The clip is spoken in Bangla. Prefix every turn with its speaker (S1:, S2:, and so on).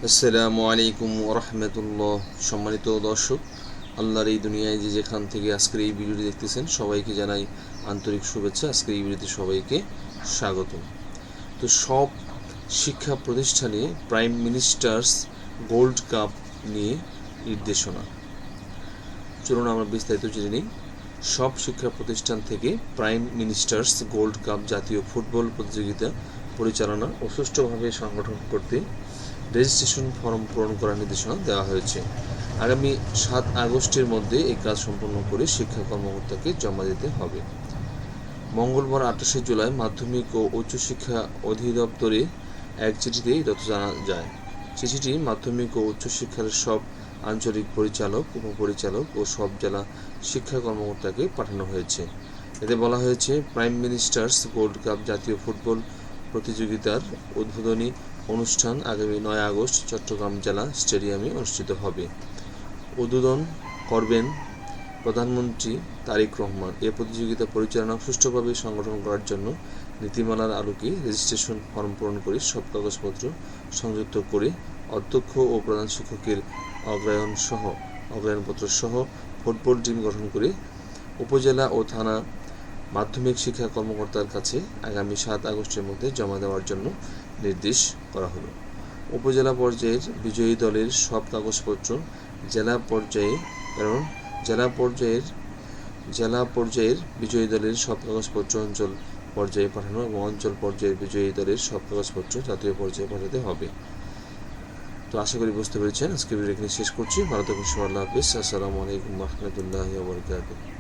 S1: আসসালামু আলাইকুম ওরহমতুল্লাহ। সম্মানিত দর্শক, আল্লাহর এই দুনিয়ায় যে যেখান থেকে আজকের এই ভিডিওটি দেখতেছেন সবাইকে জানাই আন্তরিক শুভেচ্ছা। আজকের এই ভিডিওতে সবাইকে স্বাগত। তো সব শিক্ষা প্রতিষ্ঠানে প্রাইম মিনিস্টার্স গোল্ড কাপ নিয়ে নির্দেশনা। চলুন আমরা বিস্তারিত জেনে নিই। সব শিক্ষা প্রতিষ্ঠান থেকে প্রাইম মিনিস্টার্স গোল্ড কাপ জাতীয় ফুটবল প্রতিযোগিতা পরিচালনা ও সুষ্ঠুভাবে সংগঠন করতে রেজিস্ট্রেশন ফর্ম পূরণ করার নির্দেশনা দেওয়া হয়েছে। আগামী 7 আগস্টের মধ্যে এই কাজ সম্পন্ন করে শিক্ষা কর্মকর্তাকে জমা দিতে হবে। মঙ্গলবার 28 জুলাই মাধ্যমিক ও উচ্চশিক্ষা অধিদপ্তরে এক চিঠিতে তথ্য জানা যায়। চিঠিটি মাধ্যমিক ও উচ্চশিক্ষার সব আঞ্চলিক পরিচালক, উপপরিচালক ও সব জেলা শিক্ষা কর্মকর্তাকে পাঠানো হয়েছে। এতে বলা হয়েছে, প্রাইম মিনিস্টার্স গোল্ড কাপ জাতীয় ফুটবল প্রতিযোগিতার উদ্বোধনী অনুষ্ঠান আগামী 9 আগস্ট চট্টগ্রাম জেলা স্টেডিয়ামে অনুষ্ঠিত হবে। উদ্বোধন করবেন প্রধানমন্ত্রী তারেক রহমান। এ প্রতিযোগিতা পরিচালনা সুষ্ঠুভাবে সংগঠন করার জন্য নীতিমালার আলোকে রেজিস্ট্রেশন ফর্ম পূরণ করে সব কাগজপত্র সংযুক্ত করে অধ্যক্ষ ও প্রধান শিক্ষকের অগ্রায়ণপত্র সহ ফুটবল টিম গঠন করে উপজেলা ও থানা মাধ্যমিক শিক্ষা কর্মকর্তার কাছে আগামী 7 আগস্টের মধ্যে জমা দেওয়ার জন্য নির্দেশ করা হলো। উপজেলা পর্যায়ের বিজয়ী দলের সব কাগজপত্র জেলা পর্যায়ের বিজয়ী দলের সব কাগজপত্র অঞ্চল পর্যায়ে পাঠানো এবং অঞ্চল পর্যায়ের বিজয়ী দলের সব কাগজপত্র জাতীয় পর্যায়ে পাঠাতে হবে। তো আশা করি বুঝতে পেরেছেন। আজকে ভিডিও এখানে শেষ করছি। ভালো থাকুন, আল্লাহ হাফেজ। আসসালামু আলাইকুম ওয়া রাহমাতুল্লাহি ওয়া বারাকাতুহু।